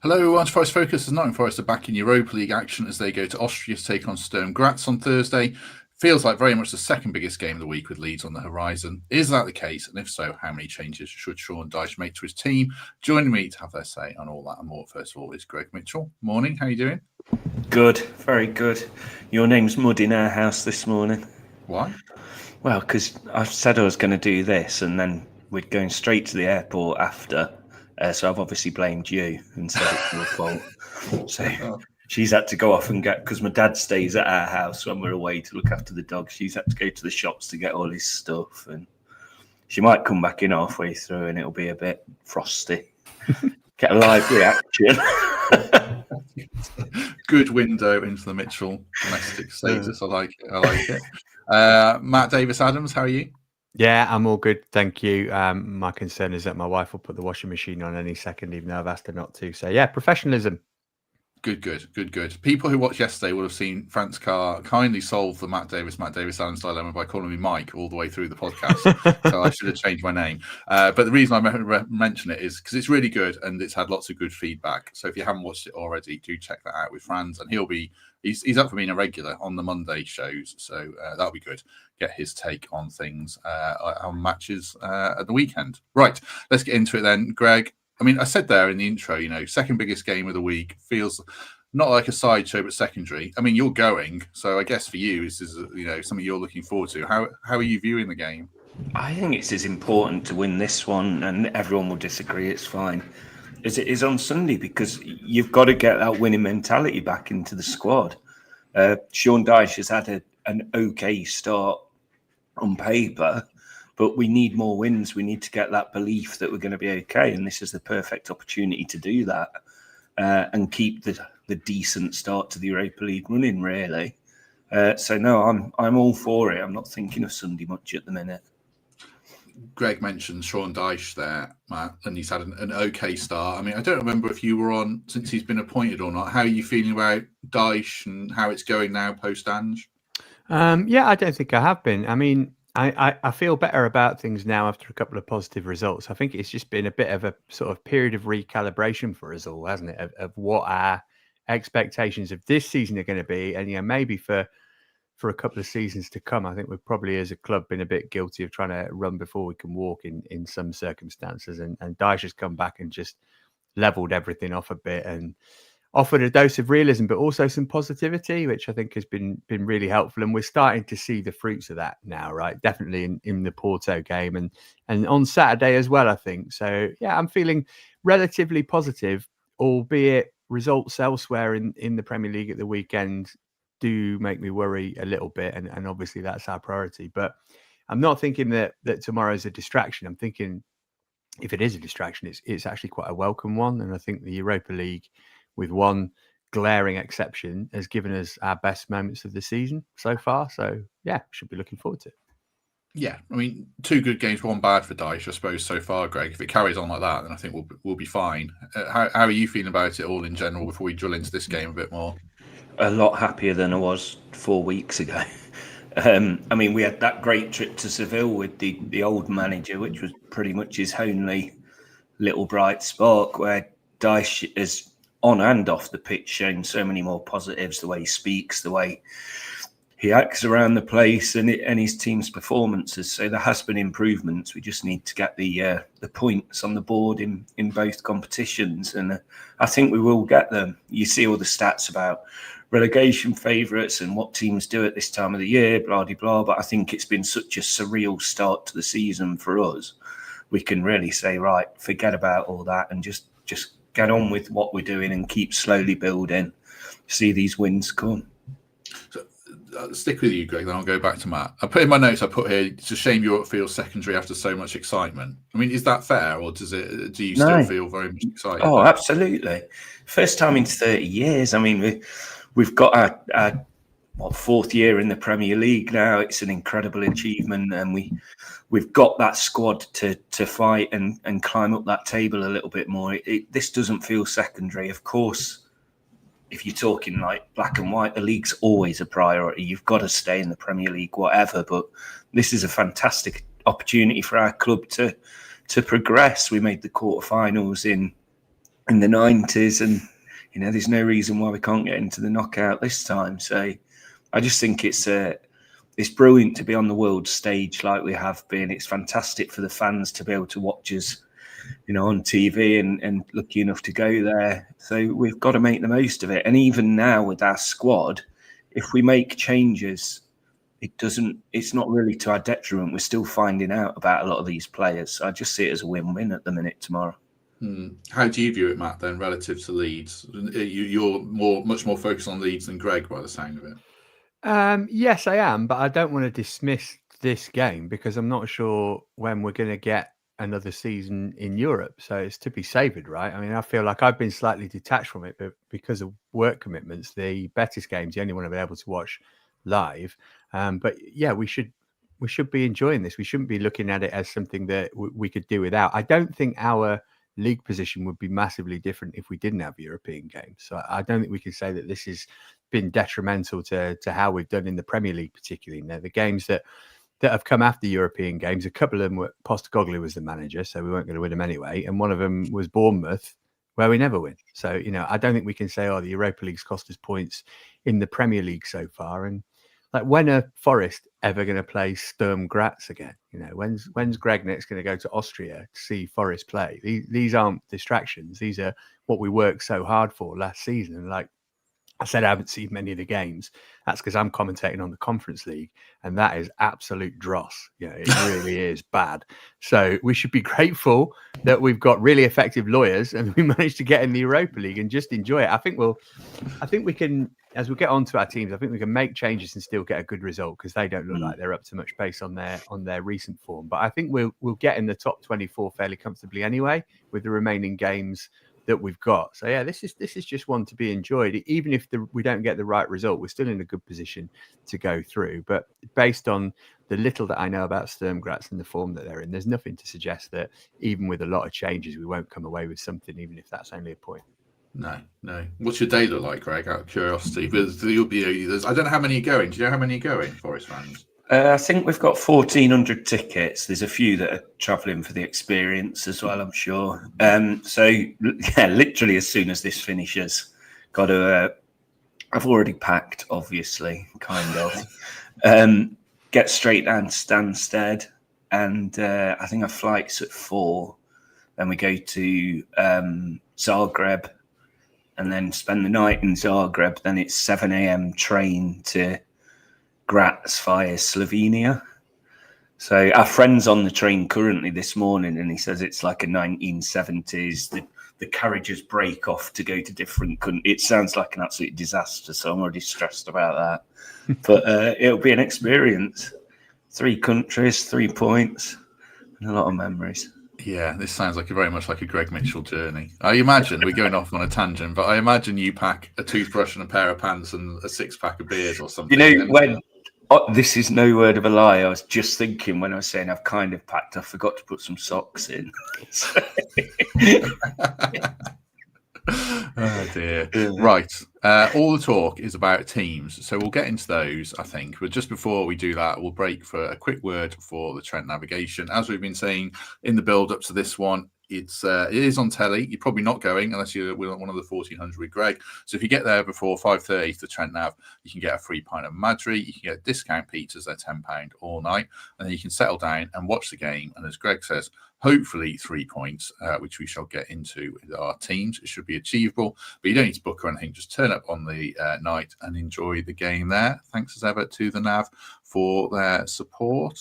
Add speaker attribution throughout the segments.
Speaker 1: Hello, everyone. Forest Focus. As Nottingham Forest are back in Europa League action as they go to Austria to take on Sturm Graz on Thursday. Feels like very much the second biggest game of the week with Leeds on the horizon. Is that the case? And if so, how many changes should Sean Dyche make to his team? Joining me to have their say on all that and more, first of all, is Greg Mitchell. Morning. How are you doing?
Speaker 2: Good, very good. Your name's mud in our house this morning.
Speaker 1: Why?
Speaker 2: Well, because I said I was going to do this, and then we're going straight to the airport after. So I've obviously blamed you and said it's your fault. So she's had to go off and get, because my dad stays at our house when we're away to look after the dog. She's had to go to the shops to get all his stuff, and she might come back in halfway through, and it'll be a bit frosty. Get a live reaction.
Speaker 1: Good window into the Mitchell domestic status. I like it. Matt Davies-Adams, how are you?
Speaker 3: Yeah, I'm all good, thank you. My concern is that my wife will put the washing machine on any second, even though I've asked her not to. So yeah, professionalism.
Speaker 1: Good. People who watched yesterday will have seen Franz Carr kindly solve the Matt Davies-Adams dilemma by calling me Mike all the way through the podcast. So I should have changed my name. But the reason I mention it is because it's really good and it's had lots of good feedback. So if you haven't watched it already, do check that out with Franz. And he's up for being a regular on the Monday shows. So that'll be good. Get his take on things on matches at the weekend. Right, let's get into it then. Greg, I mean, I said there in the intro, second biggest game of the week feels not like a sideshow, but secondary. I mean, you're going, so I guess for you, this is something you're looking forward to. How are you viewing the game?
Speaker 2: I think it's as important to win this one, and everyone will disagree, it's fine, as it is on Sunday, because you've got to get that winning mentality back into the squad. Sean Dyche has had an okay start on paper, but we need more wins. We need to get that belief that we're going to be okay, and this is the perfect opportunity to do that and keep the decent start to the Europa League running, really. So no, I'm all for it. I'm not thinking of Sunday much at the minute.
Speaker 1: Greg mentioned Sean Dyche there, Matt, and he's had an okay start. I mean, I don't remember if you were on since he's been appointed or not. How are you feeling about Dyche and how it's going now post-Ange?
Speaker 3: Yeah, I don't think I have been. I mean, I feel better about things now after a couple of positive results. I think it's just been a bit of a sort of period of recalibration for us all, hasn't it? Of what our expectations of this season are going to be, and maybe for a couple of seasons to come. I think we've probably, as a club, been a bit guilty of trying to run before we can walk in some circumstances. And Dyche has come back and just leveled everything off a bit and offered a dose of realism, but also some positivity, which I think has been really helpful. And we're starting to see the fruits of that now, right? Definitely in the Porto game and on Saturday as well, I think. So, yeah, I'm feeling relatively positive, albeit results elsewhere in the Premier League at the weekend do make me worry a little bit. And obviously that's our priority. But I'm not thinking that tomorrow's a distraction. I'm thinking if it is a distraction, it's actually quite a welcome one. And I think the Europa League, with one glaring exception, has given us our best moments of the season so far. So, yeah, should be looking forward to it.
Speaker 1: Yeah, I mean, 2 good games, 1 bad for Dyche, I suppose, so far, Greg. If it carries on like that, then I think we'll be fine. How are you feeling about it all in general before we drill into this game a bit more?
Speaker 2: A lot happier than I was 4 weeks ago. I mean, we had that great trip to Seville with the old manager, which was pretty much his only little bright spark, where Dyche is on and off the pitch showing so many more positives, the way he speaks, the way he acts around the place and his team's performances. So there has been improvements. We just need to get the points on the board in both competitions. And I think we will get them. You see all the stats about relegation favourites and what teams do at this time of the year, blah, blah, blah. But I think it's been such a surreal start to the season for us. We can really say, right, forget about all that and just get on with what we're doing and keep slowly building. See these wins come.
Speaker 1: So, I'll stick with you, Greg, then I'll go back to Matt. I put in my notes, here, it's a shame Europe feels secondary after so much excitement. I mean, is that fair, or do you still feel very much excited?
Speaker 2: Oh, absolutely. First time in 30 years. I mean, we've got our 4th year in the Premier League now. It's an incredible achievement, and we've got that squad to fight and climb up that table a little bit more. This doesn't feel secondary. Of course, if you're talking like black and white, the league's always a priority. You've got to stay in the Premier League, whatever. But this is a fantastic opportunity for our club to progress. We made the quarterfinals in in the 90s, and there's no reason why we can't get into the knockout this time. So I just think it's brilliant to be on the world stage like we have been. It's fantastic for the fans to be able to watch us, on TV and lucky enough to go there. So we've got to make the most of it. And even now with our squad, if we make changes, it's not really to our detriment. We're still finding out about a lot of these players. So I just see it as a win-win at the minute tomorrow.
Speaker 1: How do you view it, Matt, then, relative to Leeds? You're much more focused on Leeds than Greg by the sound of it.
Speaker 3: Yes, I am, but I don't want to dismiss this game because I'm not sure when we're going to get another season in Europe. So it's to be savoured, right? I mean, I feel like I've been slightly detached from it, but because of work commitments, the Betis game's the only one I've been able to watch live. But yeah, we should be enjoying this. We shouldn't be looking at it as something that we could do without. I don't think our league position would be massively different if we didn't have European games. So I don't think we can say that this has been detrimental to how we've done in the Premier League, particularly. Now, the games that have come after European games, a couple of them were Postecoglou was the manager, so we weren't going to win them anyway. And one of them was Bournemouth, where we never win. So, I don't think we can say, the Europa League's cost us points in the Premier League so far. And like, when are Forest ever going to play Sturm Graz again? When's Greg next going to go to Austria to see Forest play? These aren't distractions. These are what we worked so hard for last season. And like I said, I haven't seen many of the games. That's because I'm commentating on the Conference League, and that is absolute dross. It really is bad. So we should be grateful that we've got really effective lawyers and we managed to get in the Europa League and just enjoy it. I think we can, as we get onto our teams, I think we can make changes and still get a good result because they don't look like they're up to much pace on their recent form. But I think we'll get in the top 24 fairly comfortably anyway with the remaining games that we've got. So yeah, this is just one to be enjoyed. Even if we don't get the right result, we're still in a good position to go through. But based on the little that I know about Sturm Graz and the form that they're in, there's nothing to suggest that even with a lot of changes, we won't come away with something, even if that's only a point.
Speaker 1: No. What's your day look like, Greg, out of curiosity? You'll be, I don't know how many are going. Do you know how many are going, Forest fans?
Speaker 2: I think we've got 1,400 tickets. There's a few that are travelling for the experience as well, I'm sure. So, yeah, literally as soon as this finishes, I've already packed, obviously, kind of. Get straight down to Stansted, and I think our flight's at 4. Then we go to Zagreb, and then spend the night in Zagreb. Then it's 7 a.m. train to Graz via Slovenia. So our friend's on the train currently this morning, and he says it's like a 1970s. The carriages break off to go to different countries. It sounds like an absolute disaster, so I'm already stressed about that. But it'll be an experience. 3 countries, 3 points, and a lot of memories.
Speaker 1: Yeah, this sounds very much like a Greg Mitchell journey. I imagine we're going off on a tangent, but I imagine you pack a toothbrush and a pair of pants and a 6-pack of beers or something.
Speaker 2: This is no word of a lie. I was just thinking when I was saying I've kind of packed, I forgot to put some socks in.
Speaker 1: Oh dear. Right. All the talk is about teams. So we'll get into those, I think. But just before we do that, we'll break for a quick word for the Trent navigation. As we've been saying in the build up to this one, it is on telly. You're probably not going unless you're one of the 1,400 with Greg. So if you get there before 5:30 to the Trent Nav, you can get a free pint of Madri. You can get discount pizzas. They're £10 all night. And then you can settle down and watch the game. And as Greg says, hopefully 3 points, which we shall get into with our teams. It should be achievable, but you don't need to book or anything. Just turn up on the night and enjoy the game there. Thanks as ever to the Nav for their support.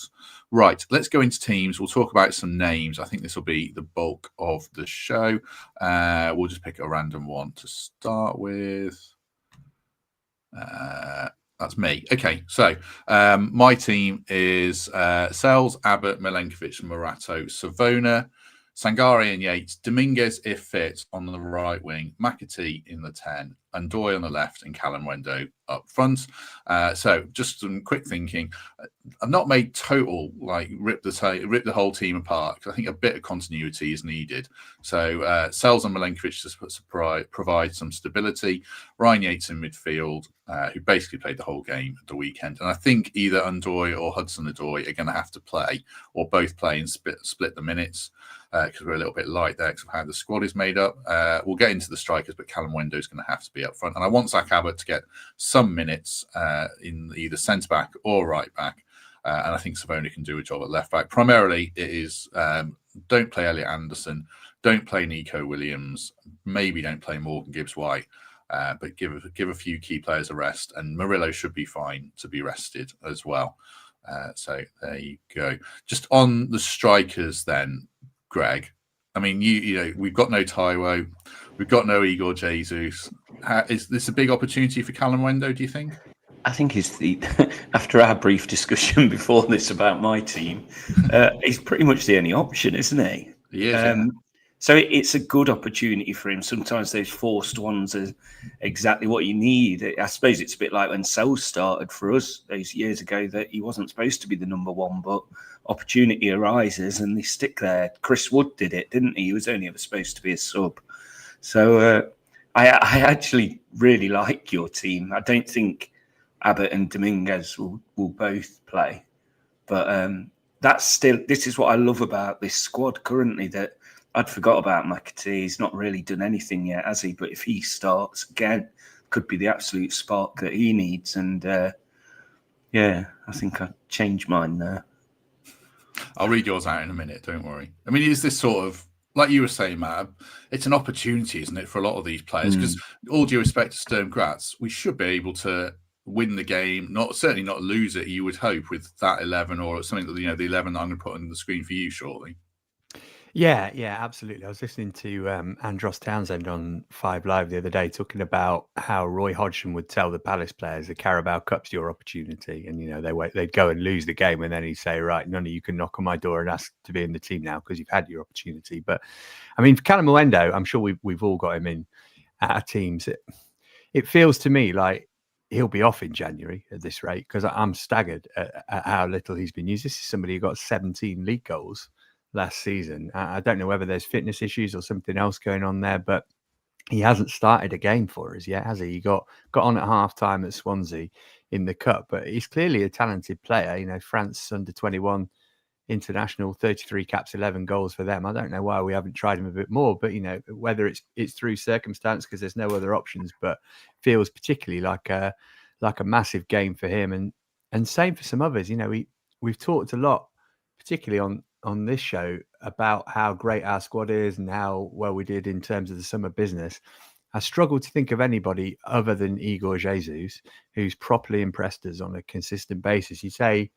Speaker 1: Right, let's go into teams. We'll talk about some names. I think this will be the bulk of the show. We'll just pick a random one to start with. That's me. Okay, so my team is Sells, Abbott, Milenkovic, Morato, Savona, Sangare and Yates, Dominguez if fit on the right wing, McAtee in the 10, Ndoye on the left, and Callum Wendo up front. So just some quick thinking. I've not made total rip the whole team apart because I think a bit of continuity is needed. So Sells and Milenkovic to provide some stability. Ryan Yates in midfield, who basically played the whole game at the weekend. And I think either Ndoye or Hudson-Odoi are going to have to play, or both play and split the minutes. because we're a little bit light there because of how the squad is made up. We'll get into the strikers, but Callum Wendo is going to have to be up front. And I want Zach Abbott to get some minutes in either centre-back or right-back. And I think Savona can do a job at left-back. Primarily, it is don't play Elliot Anderson, don't play Nico Williams, maybe don't play Morgan Gibbs-White. But give a few key players a rest, and Murillo should be fine to be rested as well. So there you go. Just on the strikers, then, Greg. I mean, you know, we've got no Taiwo, we've got no Igor Jesus. Is this a big opportunity for Callum Wendo? Do you think?
Speaker 2: I think he's after our brief discussion before this about my team, he's pretty much the only option, isn't he?
Speaker 1: He is. Yeah.
Speaker 2: So it's a good opportunity for him. Sometimes those forced ones are exactly what you need. I suppose it's a bit like when Sels started for us those years ago, that he wasn't supposed to be the number one, but opportunity arises and they stick there. Chris Wood did it, didn't he? He was only ever supposed to be a sub. So I actually really like your team. I don't think Abbott and Dominguez will both play. But this is what I love about this squad currently, that I'd forgot about McAtee. He's not really done anything yet, has he? But if he starts again, could be the absolute spark that he needs. And I think I'd change mine there.
Speaker 1: I'll read yours out in a minute. Don't worry. I mean, is this sort of, like you were saying, Matt, it's an opportunity, isn't it, for a lot of these players? Because all due respect to Sturm Graz, we should be able to win the game, certainly not lose it, you would hope, with that 11 or something that, the 11 that I'm going to put on the screen for you shortly.
Speaker 3: Yeah, absolutely. I was listening to Andros Townsend on 5 Live the other day talking about how Roy Hodgson would tell the Palace players the Carabao Cup's your opportunity, and they'd go and lose the game, and then he'd say, right, none of you can knock on my door and ask to be in the team now because you've had your opportunity. But I mean, for Callum Wendo, I'm sure we've all got him in our teams. It feels to me like he'll be off in January at this rate, because I'm staggered at how little he's been used. This is somebody who got 17 league goals last season. I don't know whether there's fitness issues or something else going on there, but he hasn't started a game for us yet, has he? He got on at half time at Swansea in the cup, but he's clearly a talented player. France under 21 international, 33 caps, 11 goals for them. I don't know why we haven't tried him a bit more, but whether it's through circumstance because there's no other options, but feels particularly like a massive game for him, and same for some others. We've talked a lot, particularly on this show, about how great our squad is and how well we did in terms of the summer business. I struggle to think of anybody other than Igor Jesus who's properly impressed us on a consistent basis. You say,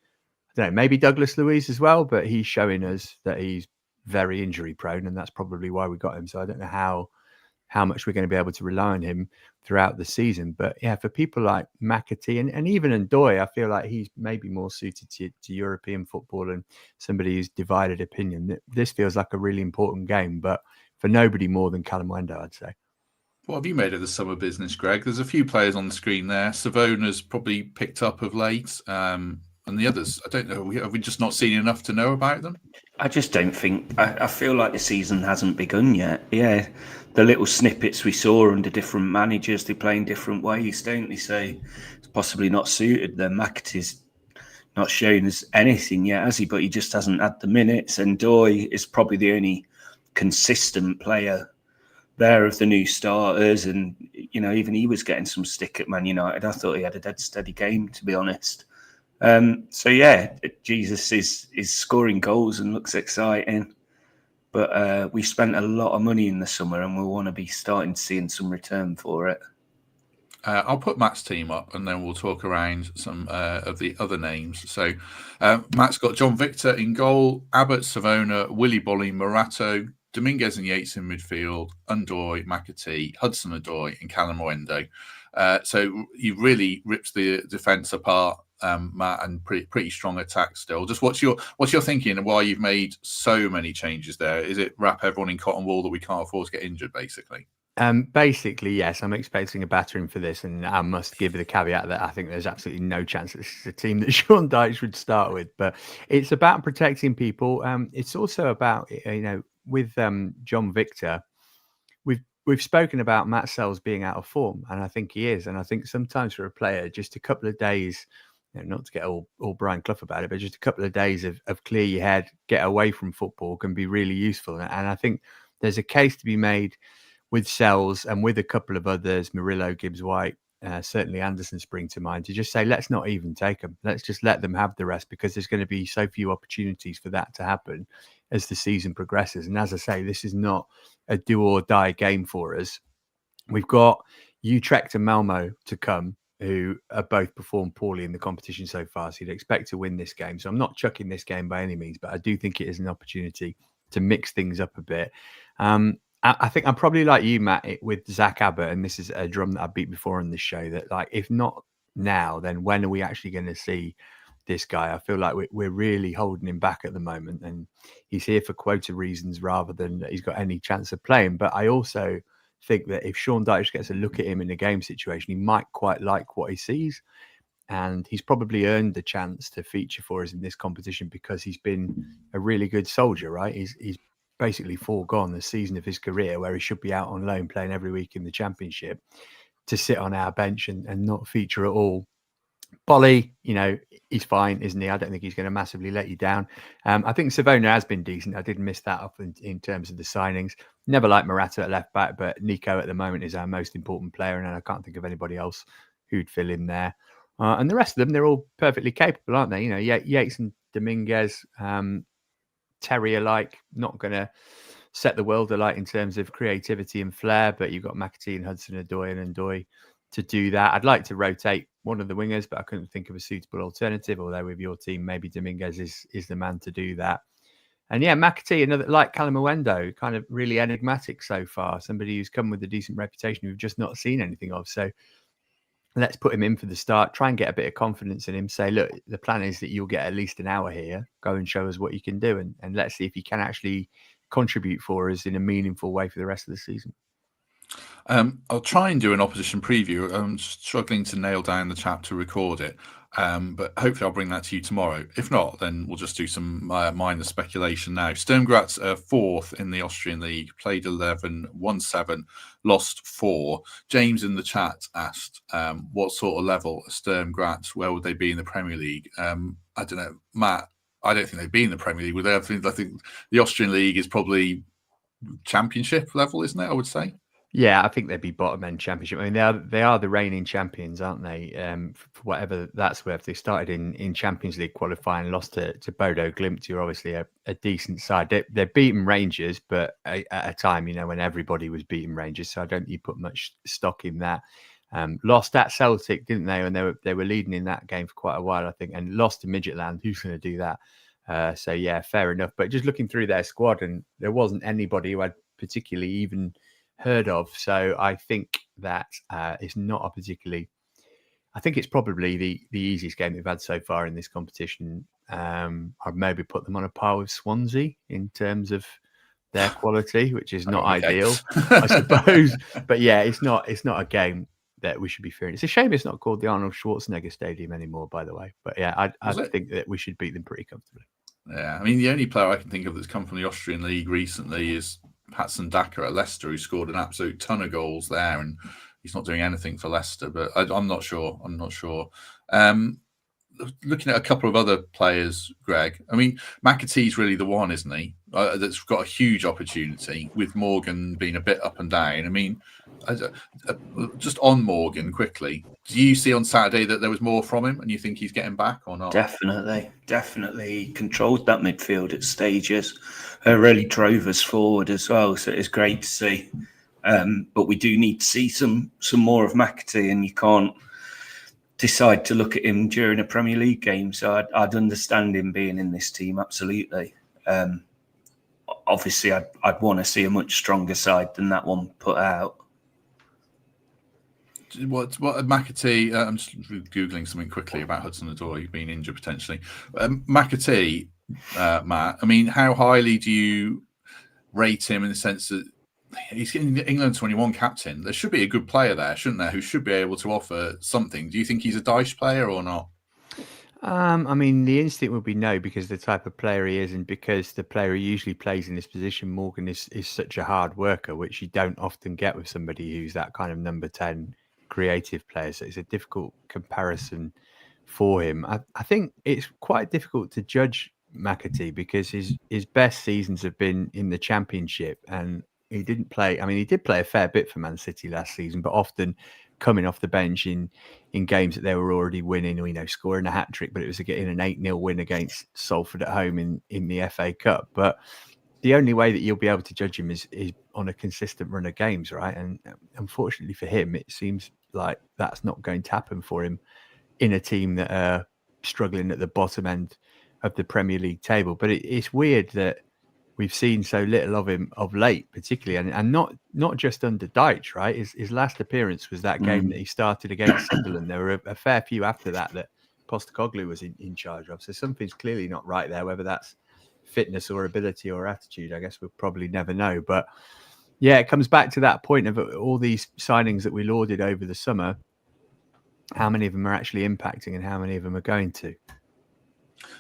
Speaker 3: I don't know, maybe Douglas Luiz as well, but he's showing us that he's very injury prone, and that's probably why we got him. So I don't know how much we're going to be able to rely on him throughout the season. But yeah, for people like McAtee and even Ndoye, I feel like he's maybe more suited to European football and somebody who's divided opinion. This feels like a really important game, but for nobody more than Callum Wendo, I'd say.
Speaker 1: What have you made of the summer business, Greg? There's a few players on the screen there. Savona's probably picked up of late. And the others, I don't know, have we just not seen enough to know about them?
Speaker 2: I just don't think, I feel like the season hasn't begun yet. Yeah, the little snippets we saw under different managers, they play in different ways, don't they? So it's possibly not suited them. McAtee's not shown us anything yet, has he? But he just hasn't had the minutes. And Ndoye is probably the only consistent player there of the new starters. And, even he was getting some stick at Man United. I thought he had a dead steady game, to be honest. Jesus is scoring goals and looks exciting, but we spent a lot of money in the summer and we'll want to be starting seeing some return for it.
Speaker 1: I'll put Matt's team up and then we'll talk around some of the other names. So Matt's got John Victor in goal, Abbott, Savona, Willy Bolly, Morato, Dominguez and Yates in midfield, Ndoye, McAtee, Hudson-Odoi and Callum Wendo. So you really ripped the defence apart, Matt, and pretty strong attack still. Just what's your thinking and why you've made so many changes there? Is it wrap everyone in cotton wool that we can't afford to get injured, basically?
Speaker 3: Basically, yes. I'm expecting a battering for this, and I must give the caveat that I think there's absolutely no chance that this is a team that Sean Dyche would start with. But it's about protecting people. It's also about with John Victor, we've spoken about Matt Sells being out of form, and I think he is. And I think sometimes for a player, just a couple of days not to get all Brian Clough about it, but just a couple of days of clear your head, get away from football can be really useful. And I think there's a case to be made with Sells and with a couple of others, Murillo, Gibbs-White, certainly Anderson spring to mind, to just say, let's not even take them. Let's just let them have the rest, because there's going to be so few opportunities for that to happen as the season progresses. And as I say, this is not a do or die game for us. We've got Utrecht and Malmo to come, who have both performed poorly in the competition so far. So you'd expect to win this game. So I'm not chucking this game by any means, but I do think it is an opportunity to mix things up a bit. I think I'm probably like you, Matt, with Zach Abbott, and this is a drum that I beat before on this show, that like, if not now, then when are we actually going to see this guy? I feel like we're really holding him back at the moment, and he's here for quota reasons rather than that he's got any chance of playing. But I also think that if Sean Dyche gets a look at him in a game situation, he might quite like what he sees. And he's probably earned the chance to feature for us in this competition because he's been a really good soldier, right? He's basically foregone the season of his career where he should be out on loan playing every week in the Championship to sit on our bench and not feature at all. Bolly, he's fine, isn't he? I don't think he's going to massively let you down. I think Savona has been decent. I did miss that up in terms of the signings. Never liked Morata at left back, but Nico at the moment is our most important player, and I can't think of anybody else who'd fill in there. And the rest of them, they're all perfectly capable, aren't they? Yates and Dominguez, Terrier-like, not going to set the world alight in terms of creativity and flair, but you've got McAtee and Hudson-Odoi and Ndoi to do that. I'd like to rotate one of the wingers, but I couldn't think of a suitable alternative, although with your team, maybe Dominguez is the man to do that. And yeah, McAtee, another like Callum Owendo, kind of really enigmatic so far, somebody who's come with a decent reputation we've just not seen anything of. So let's put him in for the start, try and get a bit of confidence in him, say, look, the plan is that you'll get at least an hour here, go and show us what you can do, and let's see if you can actually contribute for us in a meaningful way for the rest of the season.
Speaker 1: I'll try and do an opposition preview. I'm struggling to nail down the chap to record it, but hopefully I'll bring that to you tomorrow. If not, then we'll just do some minor speculation now. Sturm Graz fourth in the Austrian league, played 11, won 7, lost 4. James in the chat asked, what sort of level Sturm Graz, where would they be in the Premier League? I don't know, Matt. I don't think they'd be in the Premier League. Would they? I think the Austrian league is probably Championship level, isn't it? I would say.
Speaker 3: Yeah, I think they'd be bottom end Championship. I mean, they are the reigning champions, aren't they? For whatever that's worth. They started in Champions League qualifying, lost to Bodo Glimt, who are obviously a decent side. They're beaten Rangers, but at a time, when everybody was beating Rangers, so I don't think you put much stock in that. Lost at Celtic, didn't they? And they were leading in that game for quite a while, I think, and lost to Midgetland. Who's going to do that? So yeah, fair enough. But just looking through their squad, and there wasn't anybody who I'd particularly even heard of. So I think that it's not a particularly. I think it's probably the easiest game they've had so far in this competition. I'd maybe put them on a par with Swansea in terms of their quality, which is not ideal, I suppose. But yeah, it's not a game that we should be fearing. It's a shame it's not called the Arnold Schwarzenegger Stadium anymore, by the way. But yeah, I think that we should beat them pretty comfortably.
Speaker 1: Yeah, I mean, the only player I can think of that's come from the Austrian league recently is Patson Daka at Leicester, who scored an absolute ton of goals there, and he's not doing anything for Leicester. But I'm not sure. Looking at a couple of other players, Greg. I mean, McAtee's really the one, isn't he? That's got a huge opportunity, with Morgan being a bit up and down. I mean, just on Morgan quickly, do you see on Saturday that there was more from him, and you think he's getting back or not?
Speaker 2: Definitely. He controlled that midfield at stages. Really drove us forward as well, so it's great to see. But we do need to see some more of McAtee, and you can't decide to look at him during a Premier League game. So I'd understand him being in this team, absolutely. Obviously, I'd want to see a much stronger side than that one put out.
Speaker 1: What McAtee? I'm just googling something quickly about Hudson-Odoi being injured potentially. McAtee, Matt. I mean, how highly do you rate him in the sense that he's getting the England 21 captain? There should be a good player there, shouldn't there? Who should be able to offer something. Do you think he's a Dyche player or not?
Speaker 3: I mean, the instinct would be no, because the type of player he is, and because the player who usually plays in this position, Morgan, is such a hard worker, which you don't often get with somebody who's that kind of number 10 creative player. So it's a difficult comparison for him. I think it's quite difficult to judge McAtee because his best seasons have been in the Championship, and he didn't play. I mean, he did play a fair bit for Man City last season, but often coming off the bench in games that they were already winning, or scoring a hat trick, but it was getting an 8-0 win against Salford at home in the FA Cup. But the only way that you'll be able to judge him is on a consistent run of games, right? And unfortunately for him, it seems like that's not going to happen for him in a team that are struggling at the bottom end of the Premier League table. But it's weird that we've seen so little of him of late, particularly, and not just under Dyche, right? His last appearance was that game that he started against Sunderland. There were a fair few after that Postecoglou was in charge of. So something's clearly not right there, whether that's fitness or ability or attitude. I guess we'll probably never know. But yeah, it comes back to that point of all these signings that we lauded over the summer. How many of them are actually impacting and how many of them are going to?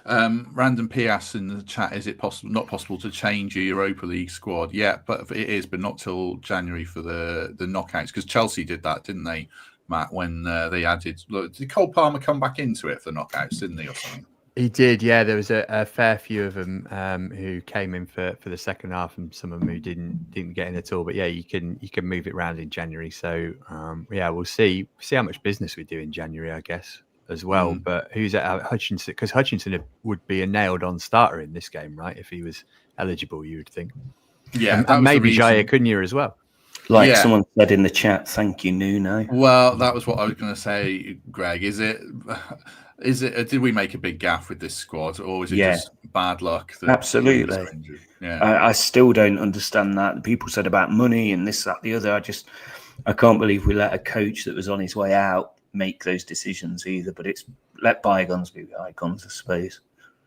Speaker 1: Random PS in the chat, is it not possible to change your Europa League squad? Yeah, but it is, but not till January for the knockouts, because Chelsea did that, didn't they, Matt, when they added... Look, did Cole Palmer come back into it for the knockouts, didn't he, or something?
Speaker 3: He did, yeah. There was a fair few of them who came in for the second half, and some of them who didn't get in at all. But yeah, you can move it around in January. So yeah, we'll see how much business we do in January, I guess, as well. But who's at Hutchinson? Because Hutchinson would be a nailed-on starter in this game, right? If he was eligible, you would think.
Speaker 1: Yeah,
Speaker 3: and maybe Jaya Cunha as well.
Speaker 2: Like someone said in the chat, thank you, Nuno.
Speaker 1: Well, that was what I was going to say, Greg. Is it? Did we make a big gaffe with this squad, or was it just bad luck?
Speaker 2: Absolutely. I still don't understand that. People said about money and this, that, the other. I can't believe we let a coach that was on his way out make those decisions either. But it's let bygones be bygones, I suppose.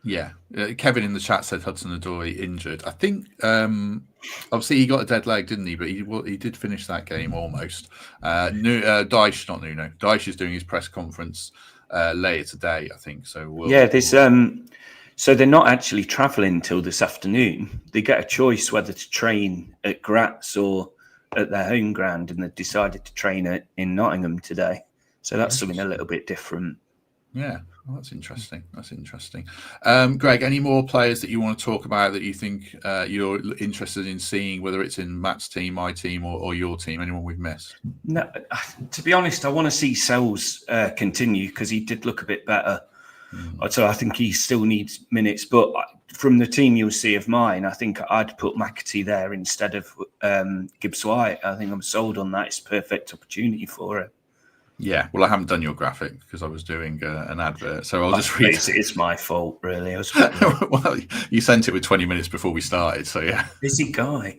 Speaker 2: Yeah.
Speaker 1: Kevin in the chat said Hudson-Odoi injured. I think obviously he got a dead leg, didn't he? But he did finish that game almost. Dyche, not Nuno. Dyche is doing his press conference later today, I think. So
Speaker 2: there's so they're not actually travelling till this afternoon. They get a choice whether to train at Graz or at their home ground, and they've decided to train in Nottingham today. So that's something a little bit different.
Speaker 1: Yeah, well, that's interesting. Greg, any more players that you want to talk about that you think you're interested in seeing, whether it's in Matt's team, my team, or your team? Anyone we've missed?
Speaker 2: No, to be honest, I want to see Sells continue because he did look a bit better. So I think he still needs minutes. But from the team you'll see of mine, I think I'd put McAtee there instead of Gibbs-White. I think I'm sold on that. It's a perfect opportunity for him.
Speaker 1: Yeah, well, I haven't done your graphic because I was doing an advert, so I'll just read it.
Speaker 2: It's my fault, really.
Speaker 1: Well, you sent it with 20 minutes before we started, so yeah.
Speaker 2: Busy guy.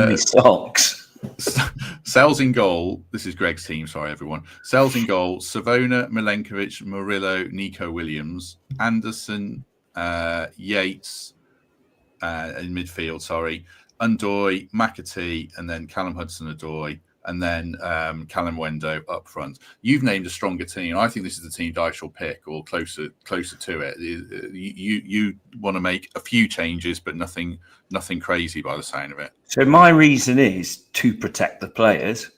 Speaker 2: His socks.
Speaker 1: Sells in goal. This is Greg's team. Sorry, everyone. Sells in goal. Savona, Milenkovic, Murillo, Nico Williams, Anderson, Yates in midfield. Sorry, Undoy, McAtee, and then Callum Hudson-Odoi. And then Callum Wendo up front. You've named a stronger team. I think this is the team Dyche will pick, or closer to it. You want to make a few changes, but nothing crazy by the sound of it.
Speaker 2: So my reason is to protect the players,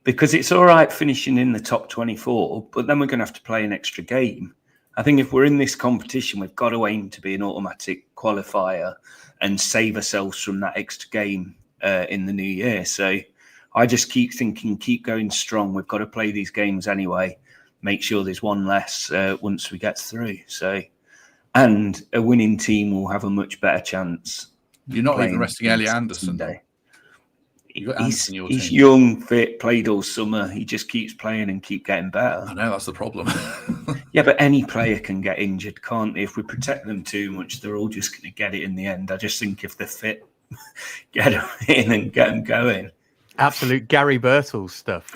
Speaker 2: because it's all right finishing in the top 24, but then we're going to have to play an extra game. I think if we're in this competition, we've got to aim to be an automatic qualifier and save ourselves from that extra game in the new year. So I just keep thinking, keep going strong. We've got to play these games anyway. Make sure there's one less once we get through. So, and a winning team will have a much better chance.
Speaker 1: You're not even resting Elliot Anderson.
Speaker 2: He's young, fit, played all summer. He just keeps playing and keep getting better.
Speaker 1: I know, that's the problem.
Speaker 2: Yeah, but any player can get injured, can't they? If we protect them too much, they're all just going to get it in the end. I just think if they're fit, get them in and get them going.
Speaker 3: Absolute Gary Birtles stuff.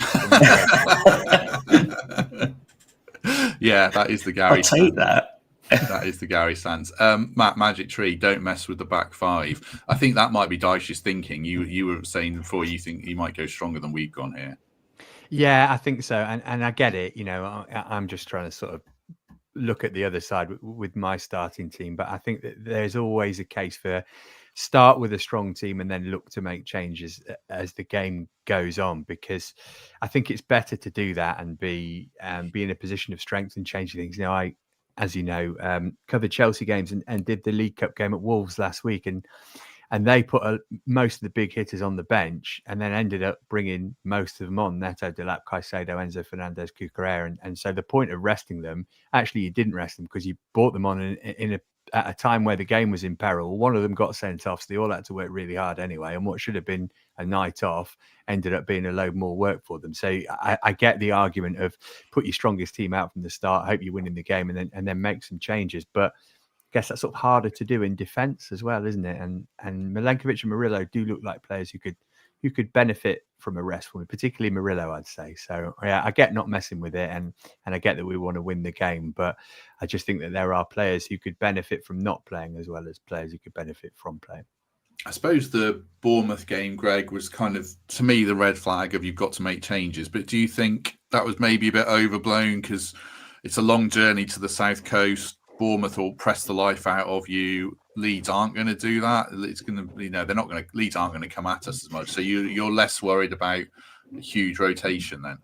Speaker 1: Yeah, that is the Gary.
Speaker 2: I'll take that.
Speaker 1: That is the Gary stance. Matt, Magic Tree, don't mess with the back five. I think that might be Dyche's thinking. You were saying before you think he might go stronger than we've gone here.
Speaker 3: Yeah, I think so. And I get it. You know, I'm just trying to sort of look at the other side with my starting team. But I think that there's always a case for start with a strong team and then look to make changes as the game goes on, because I think it's better to do that and be in a position of strength and changing things. I, as you know, covered Chelsea games and did the League Cup game at Wolves last week, and they put most of the big hitters on the bench and then ended up bringing most of them on: Neto, Delap, Caicedo, Enzo Fernandez, Cucurella. And so the point of resting them, actually you didn't rest them because you brought them on at a time where the game was in peril. One of them got sent off, so they all had to work really hard anyway. And what should have been a night off ended up being a load more work for them. So I get the argument of put your strongest team out from the start, hope you're winning the game, and then make some changes. But I guess that's sort of harder to do in defence as well, isn't it? And Milenkovic and Murillo do look like players who could benefit from a rest for me, particularly Murillo, I'd say. So yeah, I get not messing with it, and I get that we want to win the game, but I just think that there are players who could benefit from not playing as well as players who could benefit from playing.
Speaker 1: I suppose the Bournemouth game, Greg, was kind of, to me, the red flag of you've got to make changes. But do you think that was maybe a bit overblown because it's a long journey to the south coast? Bournemouth will press the life out of you. Leeds aren't going to do that. It's going to, they're not going to. Leeds aren't going to come at us as much. So you're less worried about a huge rotation then.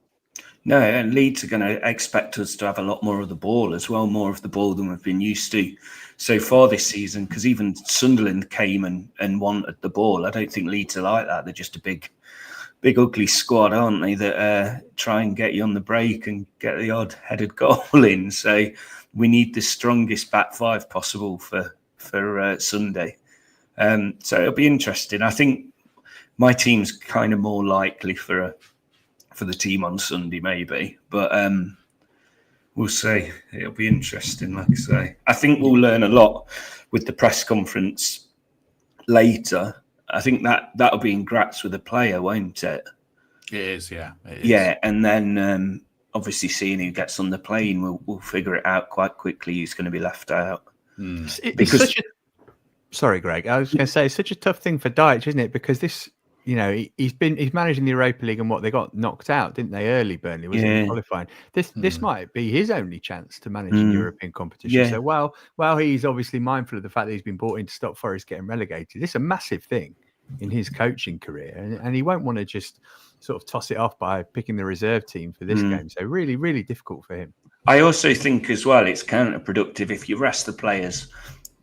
Speaker 2: No, and Leeds are going to expect us to have a lot more of the ball as well, more of the ball than we've been used to so far this season. Because even Sunderland came and wanted the ball. I don't think Leeds are like that. They're just a big ugly squad, aren't they? That try and get you on the break and get the odd headed goal in. So we need the strongest back five possible for Sunday. So it'll be interesting. I think my team's kind of more likely for the team on Sunday, maybe, but we'll see. It'll be interesting, like I say. I think we'll learn a lot with the press conference later. I think that'll be in Graz with a player, won't it?
Speaker 1: It is, yeah. It is.
Speaker 2: Yeah, and then obviously seeing who gets on the plane, we'll figure it out quite quickly who's going to be left out.
Speaker 3: Because sorry, Greg, I was going to say it's such a tough thing for Dyche, isn't it? Because this, he's managing the Europa League, and they got knocked out, didn't they? Early, Burnley wasn't in qualifying. This might be his only chance to manage in European competition. Yeah. So while he's obviously mindful of the fact that he's been brought in to stop Forest getting relegated, it's a massive thing in his coaching career, and he won't want to just sort of toss it off by picking the reserve team for this game. So really, really difficult for him.
Speaker 2: I also think as well it's counterproductive if you rest the players,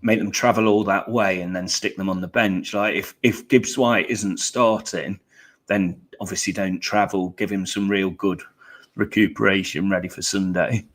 Speaker 2: make them travel all that way and then stick them on the bench. Like if Gibbs White isn't starting, then obviously don't travel, give him some real good recuperation ready for Sunday.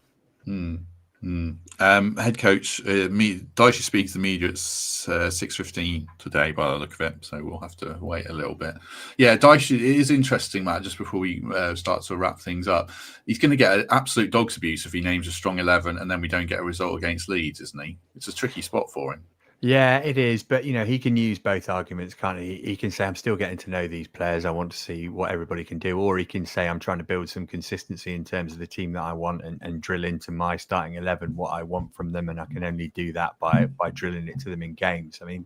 Speaker 1: Head coach Dyche speaks to the media at 6:15 today by the look of it, so we'll have to wait a little bit. Yeah, Dyche, it is interesting, Matt, just before we start to wrap things up. He's going to get an absolute dog's abuse if he names a strong 11 and then we don't get a result against Leeds, isn't he? It's a tricky spot for him.
Speaker 3: Yeah, it is. But, he can use both arguments, can't he? He can say, I'm still getting to know these players. I want to see what everybody can do. Or he can say, I'm trying to build some consistency in terms of the team that I want and drill into my starting 11 what I want from them. And I can only do that by drilling it to them in games. I mean,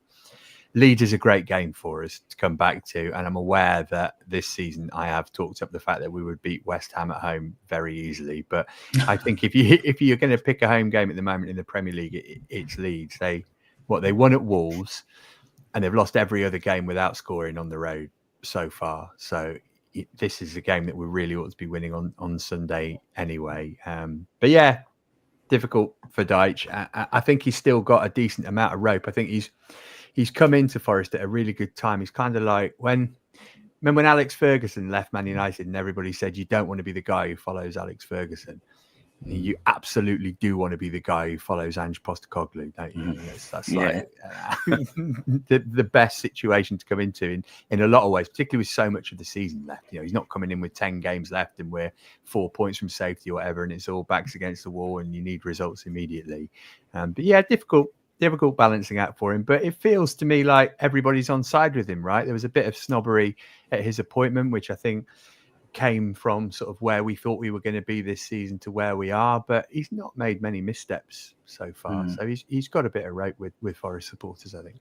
Speaker 3: Leeds is a great game for us to come back to. And I'm aware that this season I have talked up the fact that we would beat West Ham at home very easily. But I think if you're going to pick a home game at the moment in the Premier League, it's Leeds. They won at Wolves, and they've lost every other game without scoring on the road so far. So this is a game that we really ought to be winning on Sunday anyway. But yeah, difficult for Dyche. I think he's still got a decent amount of rope. I think he's come into Forest at a really good time. He's kind of like when Alex Ferguson left Man United and everybody said you don't want to be the guy who follows Alex Ferguson. You absolutely do want to be the guy who follows Ange Postecoglou, don't you? That's like the best situation to come into in a lot of ways, particularly with so much of the season left. He's not coming in with 10 games left and we're 4 points from safety or whatever, and it's all backs against the wall and you need results immediately. But yeah, difficult balancing act for him. But it feels to me like everybody's on side with him, right? There was a bit of snobbery at his appointment, which I think came from sort of where we thought we were going to be this season to where we are, but he's not made many missteps so far. So he's got a bit of rope with Forest supporters, I think.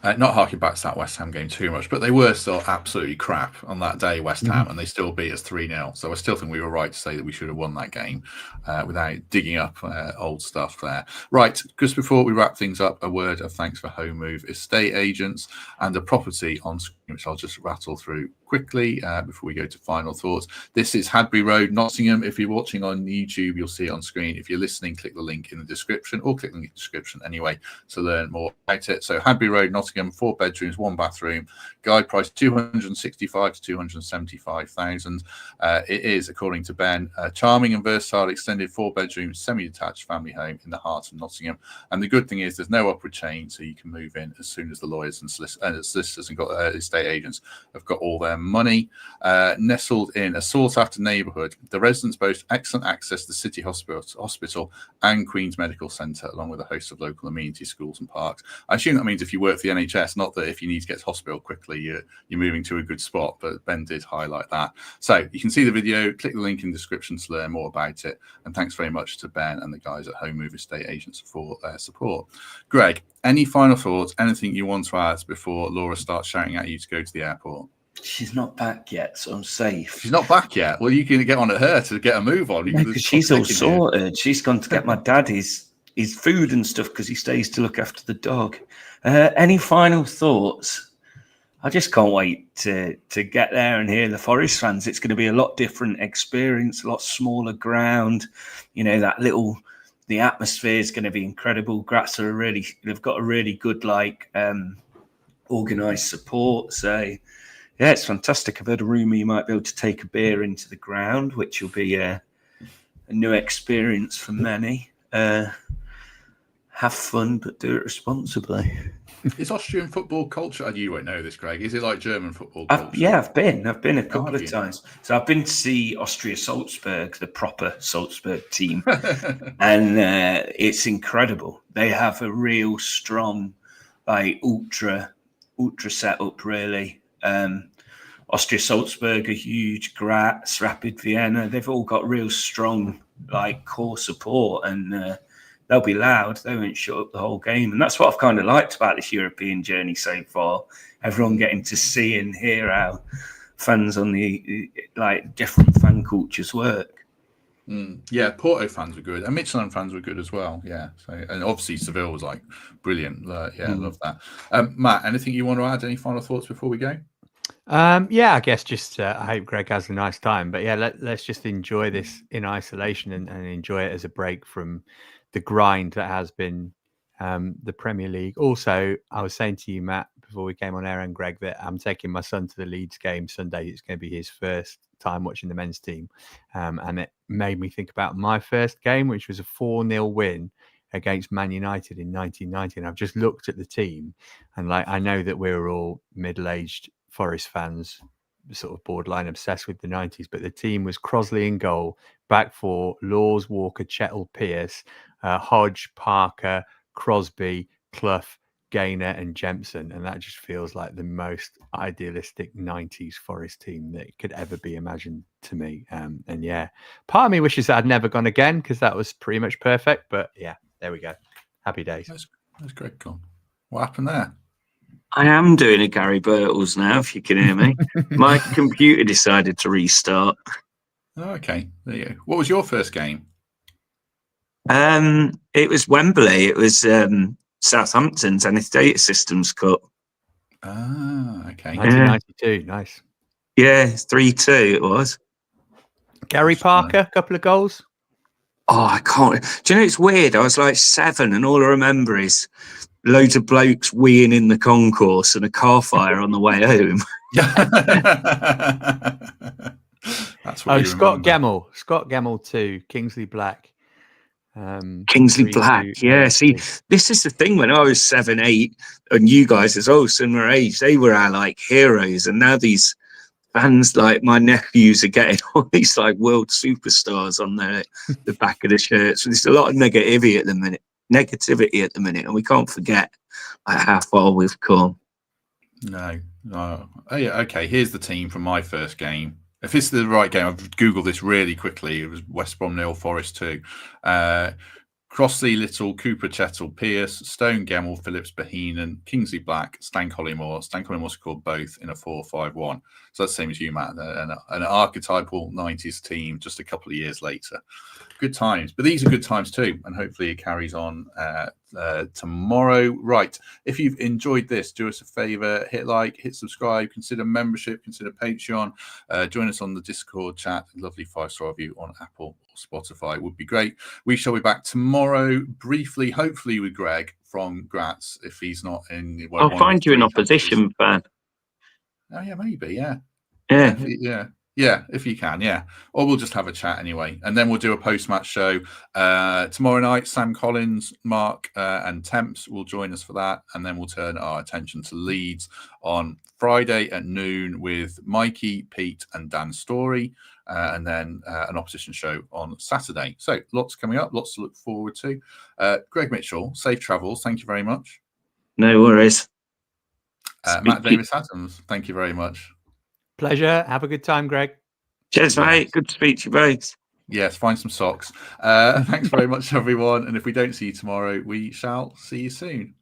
Speaker 1: Not harking back to that West Ham game too much, but they were still absolutely crap on that day, West Ham, and they still beat us 3-0. So I still think we were right to say that we should have won that game without digging up old stuff there. Right, just before we wrap things up, a word of thanks for Home Move Estate Agents and a property on screen, which I'll just rattle through quickly before we go to final thoughts. This is Hadbury Road, Nottingham. If you're watching on YouTube, you'll see it on screen. If you're listening, click the link in the description, or click the link in the description anyway to learn more about it. So Hadbury Road, Nottingham, 4 bedrooms, 1 bathroom, guide price 265 to 275,000. It is, according to Ben, a charming and versatile extended 4-bedroom semi-detached family home in the heart of Nottingham. And the good thing is there's no upward chain, so you can move in as soon as the lawyers and solicitors and estate agents have got all their money. Nestled in a sought-after neighbourhood, the residents boast excellent access to the City Hospital and Queen's Medical Centre, along with a host of local amenities, schools and parks. I assume that means if you work for the NHS, not that if you need to get to hospital quickly, you're moving to a good spot, but Ben did highlight that. So you can see the video, click the link in the description to learn more about it. And thanks very much to Ben and the guys at Home Move Estate Agents for their support. Greg, any final thoughts, anything you want to add before Laura starts shouting at you to go to the airport?
Speaker 2: She's not back yet, so I'm safe.
Speaker 1: She's not back yet? Well, you can get on at her to get a move on.
Speaker 2: Yeah, because she's all sorted. She's gone to get my dad his food and stuff because he stays to look after the dog. Any final thoughts? I just can't wait to get there and hear the Forest fans. It's going to be a lot different experience, a lot smaller ground. You know, the atmosphere is going to be incredible. Graz they've got a really good, organised support. So, yeah, it's fantastic. I've heard a rumour you might be able to take a beer into the ground, which will be a new experience for many. Have fun, but do it responsibly.
Speaker 1: Is Austrian football culture? You won't know this, Greg. Is it like German football culture?
Speaker 2: I've been a couple of times. So I've been to see Austria Salzburg, the proper Salzburg team, and it's incredible. They have a real strong, ultra setup, really. Austria Salzburg are huge. Graz, Rapid Vienna, they've all got real strong, core support, and they'll be loud. They won't shut up the whole game. And that's what I've kind of liked about this European journey so far. Everyone getting to see and hear how fans on the different fan cultures work.
Speaker 1: Yeah, Porto fans were good. And Michelin fans were good as well. Yeah. So, and obviously Seville was brilliant. I love that. Matt, anything you want to add? Any final thoughts before we go?
Speaker 3: I guess just I hope Greg has a nice time. But yeah, let's just enjoy this in isolation and enjoy it as a break from the grind that has been the Premier League. Also, I was saying to you, Matt, before we came on air, and Greg, that I'm taking my son to the Leeds game Sunday. It's going to be his first time watching the men's team. And it made me think about my first game, which was a 4-0 win against Man United in 1990. And I've just looked at the team, and I know that we were all middle-aged Forest fans, sort of borderline obsessed with the 90s, but the team was Crosley in goal, back four, Laws, Walker, Chettle, Pearce, Hodge, Parker, Crosby, Clough, Gaynor and Jemson, and that just feels like the most idealistic 90s Forest team that could ever be imagined to me. And yeah, part of me wishes that I'd never gone again, because that was pretty much perfect, but yeah, there we go. Happy days.
Speaker 1: That's great. Gone. What happened there?
Speaker 4: I am doing a Gary Birtles now, if you can hear me. My computer decided to restart.
Speaker 1: Oh, okay, there you go. What was your first game?
Speaker 4: It was Wembley. It was Southampton's Zenith Data Systems Cup.
Speaker 1: Ah, okay.
Speaker 3: 1992, nice.
Speaker 4: Yeah, 3-2 it was.
Speaker 3: Gary Parker, a couple of goals.
Speaker 4: Oh, I can't. Do you know, it's weird. I was like 7 and all I remember is loads of blokes weeing in the concourse and a car fire on the way home.
Speaker 1: That's what
Speaker 3: Scott Gemmell too. Kingsley Black.
Speaker 4: Kingsley Black, yeah. See, this is the thing. When I was 7, 8, and you guys as well, similar age, they were our heroes, and now these fans, like my nephews, are getting all these world superstars on the back of the shirts. There's a lot of negativity at the minute, and we can't forget how far we've come.
Speaker 1: No. Oh, yeah, okay. Here's the team from my first game. If this is the right game, I've Googled this really quickly. It was West Brom 0, Forest 2. Crossley, Little, Cooper, Chettle, Pierce, Stone, Gemmell, Phillips, Boheenan, Kingsley Black, Stan Collymore. Stan Collymore scored both in a 4-5-1. So that's the same as you, Matt. An archetypal 90s team just a couple of years later. Good times. But these are good times too. And hopefully it carries on tomorrow. Right. If you've enjoyed this, do us a favour, hit like, hit subscribe, consider membership, consider Patreon. Join us on the Discord chat. Lovely 5-star review on Apple or Spotify would be great. We shall be back tomorrow briefly, hopefully with Greg from Graz, if he's not in.
Speaker 4: I'll find you an opposition fan.
Speaker 1: Oh yeah, maybe, yeah.
Speaker 4: Yeah.
Speaker 1: Yeah, if you can, yeah. Or we'll just have a chat anyway. And then we'll do a post-match show. Tomorrow night, Sam Collins, Mark and Temps will join us for that. And then we'll turn our attention to Leeds on Friday at noon with Mikey, Pete and Dan Story. And then an opposition show on Saturday. So lots coming up, lots to look forward to. Greg Mitchell, safe travels. Thank you very much.
Speaker 4: No worries.
Speaker 1: Matt Davies-Adams, thank you very much.
Speaker 3: Pleasure. Have a good time, Greg.
Speaker 4: Cheers, mate. Good to speak to you both.
Speaker 1: Yes, find some socks. Thanks very much, everyone. And if we don't see you tomorrow, we shall see you soon.